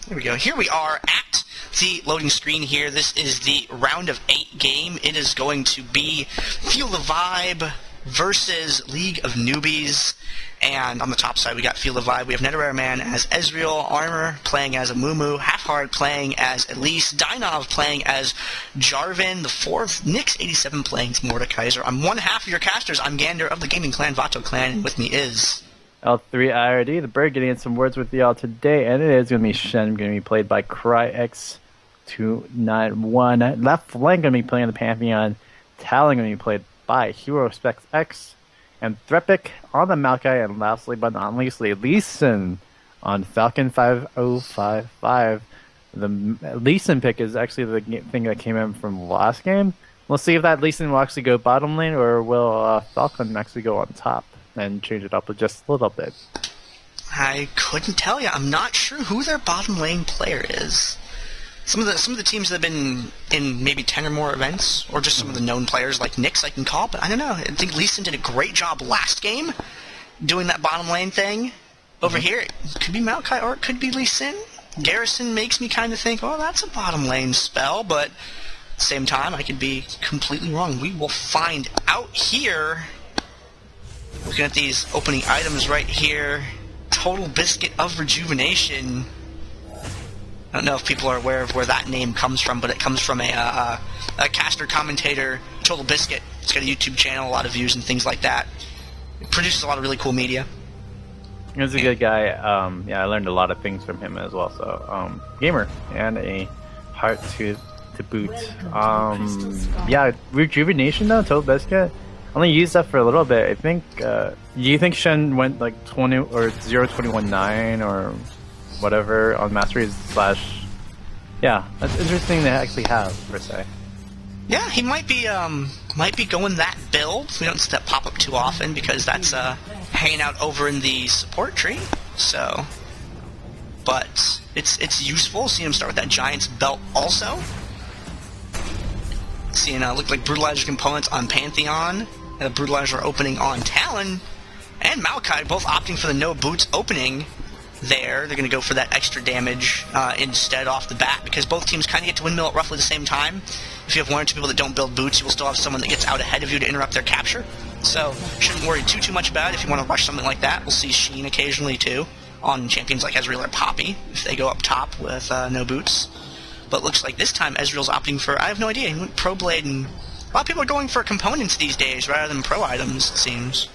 There we go. Here we are at the loading screen here. This is the round of 8 game. It is going to be Feel the Vibe versus League of Newbies. And on the top side, we got Feel the Vibe. We have Netorare Man as Ezreal, Armor playing as Amumu, HaIfhearted playing as Elise, Dienovv playing as Jarvan, the fourth, Nyx87 playing as Mordekaiser. I'm one half of your casters. I'm Gandair of the gaming clan, VATOCLAN, and with me is... L3IRD, the bird, getting in some words with y'all today, and it is going to be Shen, going to be played by CryX291. Left flank going to be playing on the Pantheon. Talon going to be played by herospecsx. ynthrepic on the Maokai, and lastly but not leastly, Lee Sin on Falkon5055. The Lee Sin pick is actually the thing that came in from the last game. We'll see if that Lee Sin will actually go bottom lane, or will Falcon actually go on top and change it up with just a little bit. I couldn't tell you. I'm not sure who their bottom lane player is. Some of the teams that have been in maybe 10 or more events, or just some of the known players like Nyx I can call, but I don't know. I think Lee Sin did a great job last game doing that bottom lane thing. Over here, it could be Maokai or it could be Lee Sin. Garrison makes me kind of think, oh, that's a bottom lane spell, but at the same time, I could be completely wrong. We will find out here. Looking at these opening items right here, Total Biscuit of Rejuvenation. I don't know if people are aware of where that name comes from, but it comes from a caster commentator, Total Biscuit. It's got a YouTube channel, a lot of views and things like that. It produces a lot of really cool media. He's a good guy. Yeah, I learned a lot of things from him as well. So, gamer and a heart to boot. Yeah, Rejuvenation though, Total Biscuit. Only used that for a little bit. I think. Do you think Shen went like 20 or 0.21.9 or whatever on Masteries / Yeah, that's interesting to actually have per se. Yeah, he might be going that build. We don't see that pop up too often because that's hanging out over in the support tree. So, but it's useful. See him start with that Giant's Belt also. Seeing look like Brutalizer components on Pantheon. And the Brutalizer opening on Talon, and Maokai both opting for the no boots opening there. They're going to go for that extra damage instead off the bat, because both teams kind of get to windmill at roughly the same time. If you have one or two people that don't build boots, you will still have someone that gets out ahead of you to interrupt their capture. So, shouldn't worry too much about it if you want to rush something like that. We'll see Shen occasionally too, on champions like Ezreal or Poppy, if they go up top with no boots. But looks like this time Ezreal's opting for, I have no idea, he went Pro Blade, and a lot of people are going for components these days rather than pro items, it seems.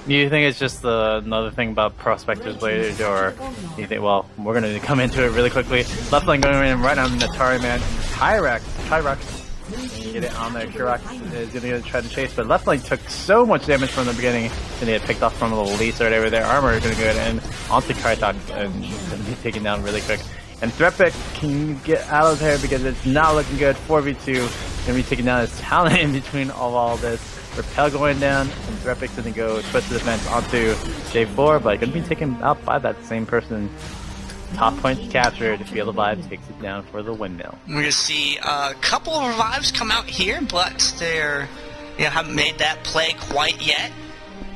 You think it's just another thing about Prospector's Blade, or you think, well, we're going to come into it really quickly. Left lane going in right on Netorare Man. Hyrax, you get it on there. Hyrax is going to try to chase, but left lane took so much damage from the beginning, and they had picked off from a little Elise right over there. Armor is going to go in onto Krytok and be taken down really quick. And ynthrepic can get out of there because it's not looking good. 4v2, gonna be taking down his Talon in between all this. Repel going down, and ynthrepic gonna go twist the defense onto J4, but gonna be taken out by that same person. Top point captured. Feel the Vibe takes it down for the windmill. We're gonna see a couple of revives come out here, but they're haven't made that play quite yet.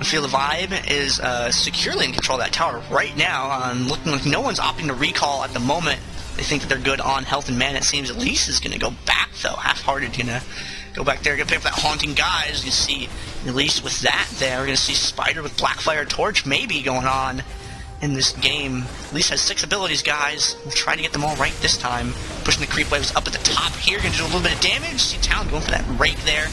Feel the Vibe is securely in control of that tower right now. Looking like no one's opting to recall at the moment. They think that they're good on health and mana. It seems Elise is going to go back, though. HaIfhearted going to go back there, going to pick up that Haunting Guise. You see Elise with that there. We're going to see Spider with Blackfire Torch maybe going on in this game. Elise has 6 abilities, guys. We'll try to get them all right this time. Pushing the creep waves up at the top here. Going to do a little bit of damage. See Talon going for that rake there.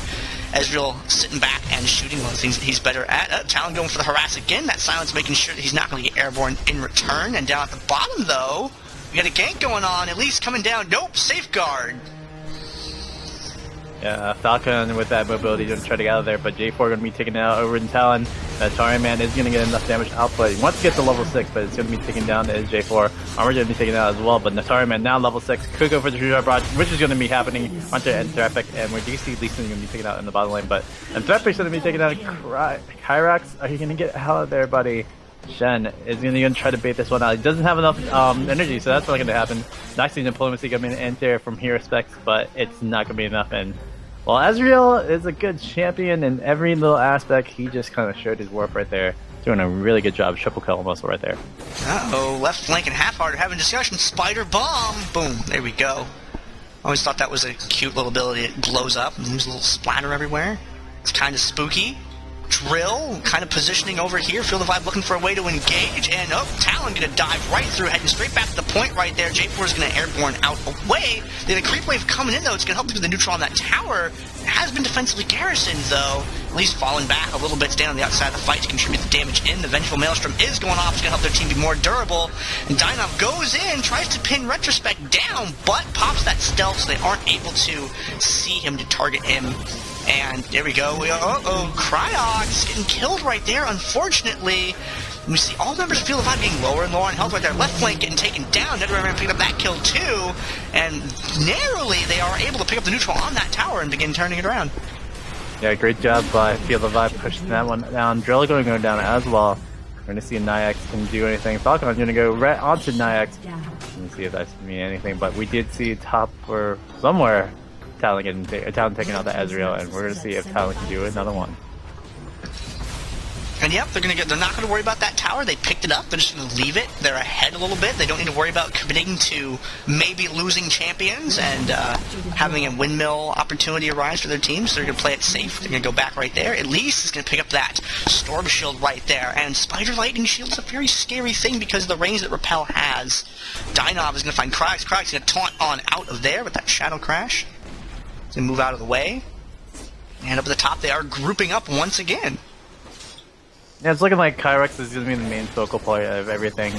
Ezreal sitting back and shooting one of the things that he's better at. Talon going for the harass again. That silence making sure that he's not going to get airborne in return. And down at the bottom, though, we got a gank going on. Elise coming down. Nope, safeguard. Yeah, Falcon with that mobility going to try to get out of there, but J4 going to be taken out over in Talon. Netorare Man is going to get enough damage output. He wants to get to level 6, but it's going to be taken down to J4. Armor going to be taken out as well, but Netorare Man now level 6. Could go for the Revive Barrage, which is going to be happening onto ynthrepic, and where DC Lee Sin going to be taken out in the bottom lane, but ynthrepic is going to be taken out. Hyrax, are you going to get out of there, buddy? Shen is going to try to bait this one out. He doesn't have enough energy, so that's not going to happen. Nice diplomacy coming in there from herospecsx, but it's not going to be enough. And while Ezreal is a good champion in every little aspect, he just kind of showed his worth right there to doing a really good job. Triple kill almost right there. Uh-oh, left flank and HaIfhearted having discussion. Spider bomb! Boom, there we go. Always thought that was a cute little ability. It blows up and leaves a little splatter everywhere. It's kind of spooky. Drill, kind of positioning over here. Feel the vibe looking for a way to engage. And, oh, Talon going to dive right through, heading straight back to the point right there. J4 is going to airborne out away. The creep wave coming in, though. It's going to help through the neutral on that tower. It has been defensively garrisoned, though. At least falling back a little bit, staying on the outside of the fight to contribute the damage in. The Vengeful Maelstrom is going off. It's going to help their team be more durable. And Dienovv goes in, tries to pin Retrospect down, but pops that stealth so they aren't able to see him to target him. And there we go. Uh-oh, Cryox getting killed right there, unfortunately. We see all members of Field of Vibe getting lower and lower on health right there. Left flank getting taken down. Netorare picked up that kill too. And narrowly, they are able to pick up the neutral on that tower and begin turning it around. Yeah, great job by Field of Vibe pushing that one down. Drill going to go down as well. We're going to see if Nyax can do anything. Falkon's going to go right onto Nyax. Let's see if that's mean anything. But we did see top or somewhere Talon taking out the Ezreal, and we're going to see if Talon can do another one. And yep, they're not going to worry about that tower. They picked it up. They're just going to leave it. They're ahead a little bit. They don't need to worry about committing to maybe losing champions and having a windmill opportunity arise for their teams. So they're going to play it safe. They're going to go back right there. Elise is going to pick up that Storm Shield right there. And Spider Lightning Shield is a very scary thing because of the range that Repel has. Dienovv is going to find Cryox. Cryox is going to taunt on out of there with that Shadow Crash. He's going to move out of the way. And up at the top, they are grouping up once again. Yeah, it's looking like Kyrex is going to be the main focal point of everything.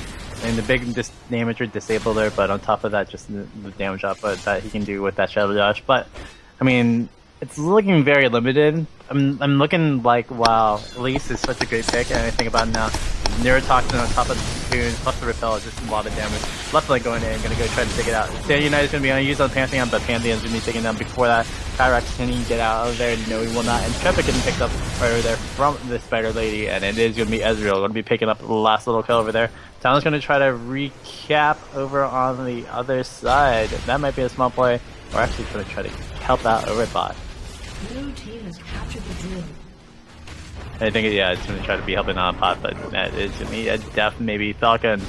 And the big damager disabler, but on top of that, just the damage output that he can do with that Shadow Dash. But, I mean, it's looking very limited. I'm looking like, wow, Elise is such a great pick, and I think about it now. Neurotoxin on top of the Cocoon, plus the Repel is just a lot of damage. Left lane going in, going to go try to take it out. Stand United is going to be used on Pantheon, but Pantheon's going to be taken down before that. Kyrex, can he get out of there? No, he will not. And ynthrepic getting picked up right over there from the Spider Lady, and it is going to be Ezreal going to be picking up the last little kill over there. Talon's going to try to recap over on the other side. That might be a small play. We're actually going to try to help out over at bot. Blue team has captured the drill. I think, yeah, it's going to try to be helping on pot, but that is going to be a def, maybe Falcon.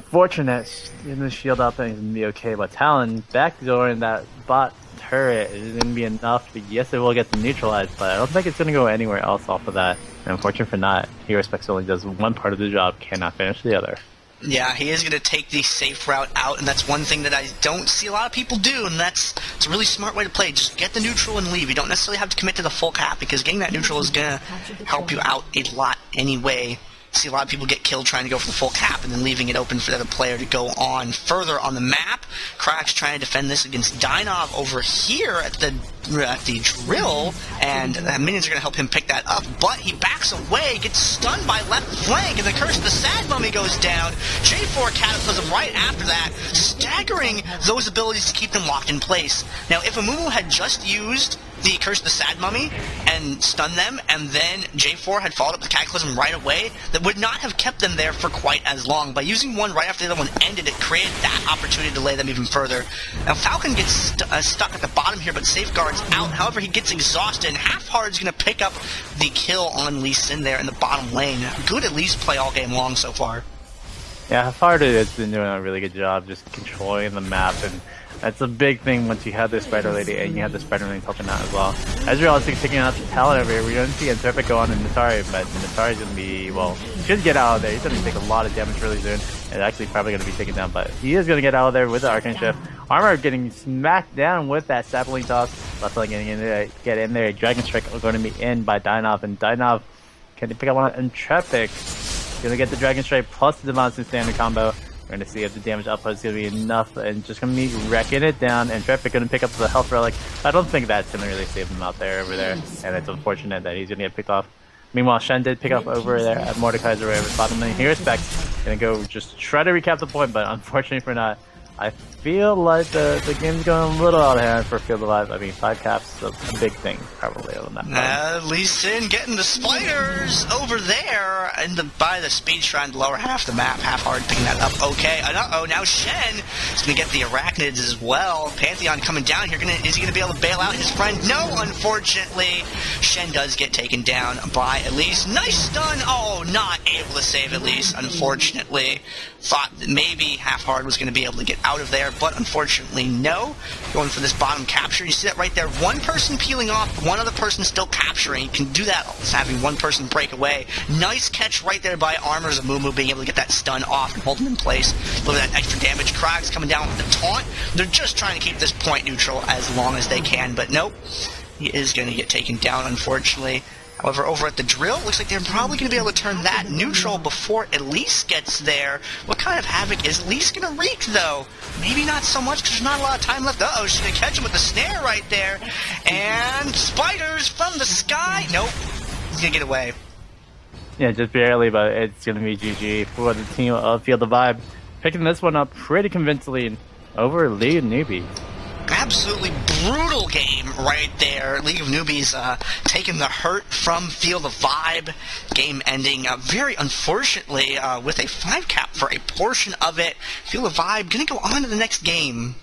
Fortunate in the shield up and he's going to be okay, but Talon backdooring that bot turret is going to be enough. Yes, it will get them neutralized, but I don't think it's going to go anywhere else off of that. And unfortunate for not, HaIfhearted only does one part of the job, cannot finish the other. Yeah, he is going to take the safe route out, and that's one thing that I don't see a lot of people do, and it's a really smart way to play. Just get the neutral and leave. You don't necessarily have to commit to the full cap, because getting that neutral is going to help you out a lot anyway. See a lot of people get killed trying to go for the full cap and then leaving it open for the other player to go on further on the map. Cryox trying to defend this against Dienovv over here at the drill, and the minions are going to help him pick that up, but he backs away, gets stunned by left flank, and the Curse of the Sad Mummy goes down. J4 Cataclysm right after that, staggering those abilities to keep them locked in place. Now, if Amumu had just used the Curse of the Sad Mummy and stunned them, and then J4 had followed up the Cataclysm right away, that would not have kept them there for quite as long. By using one right after the other one ended, it created that opportunity to lay them even further. Now, Falcon gets stuck at the bottom here, but Safeguard's out. However, he gets exhausted, and HaIfhearted's going to pick up the kill on Lee Sin there in the bottom lane. Good Elise play all game long so far. Yeah, HaIfhearted has been doing a really good job just controlling the map, and that's a big thing once you have the Spider Lady and you have the Spider Lady helping out as well. Ezreal is taking out the Talon over here. We're going to see ynthrepic go on in Netorare, but Netorare is going to be, well, he should get out of there. He's going to take a lot of damage really soon, and actually probably going to be taken down, but he is going to get out of there with the Arcane Shift. Armor getting smacked down with that sapling toss. Left leg getting in there, get in there. Dragon Strike going to be in by Dienovv, and Dienovv can pick up on ynthrepic. Going to get the Dragon Strike plus the Divine Standard combo. We're going to see if the damage output is going to be enough, and just going to be wrecking it down. And ynthrepic going to pick up the health relic. I don't think that's going to really save him out there over there, and it's unfortunate that he's going to get picked off. Meanwhile, Shen did pick up over there at Mordekaiser over bottom lane. HaIfhearted going to go just try to recap the point, but unfortunately for not, feel like the game's going a little out of hand for Field of Life. I mean, 5 caps is a big thing, probably, on that. Lee Sin getting the spiders over there by the speed shrine, the lower half of the map. HaIfhearted picking that up. Okay, uh-oh, now Shen is going to get the arachnids as well. Pantheon coming down here. Is he going to be able to bail out his friend? No, unfortunately. Shen does get taken down by Elise. Nice stun. Oh, not able to save Elise, unfortunately. Thought that maybe HaIfhearted was going to be able to get out of there, but unfortunately no. Going for this bottom capture. You see that right there. One person peeling off, one other person still capturing. You can do that having one person break away. Nice catch right there by Armor's Amumu, being able to get that stun off and hold him in place. Look at that extra damage. Krag's coming down with the taunt. They're just trying to keep this point neutral as long as they can, but nope. He is going to get taken down, unfortunately. However, over at the drill, looks like they're probably going to be able to turn that neutral before Elise gets there. What kind of havoc is Elise going to wreak, though? Maybe not so much, because there's not a lot of time left. Uh-oh, she's going to catch him with the snare right there. And spiders from the sky. Nope. He's going to get away. Yeah, just barely, but it's going to be GG for the team of Field of Vibe. Picking this one up pretty convincingly over League of Newbies. Absolutely brutal game right there. League of Newbies taking the hurt from Field of Vibe. Game ending very unfortunately with a 5 cap for a portion of it. Field of Vibe going to go on to the next game.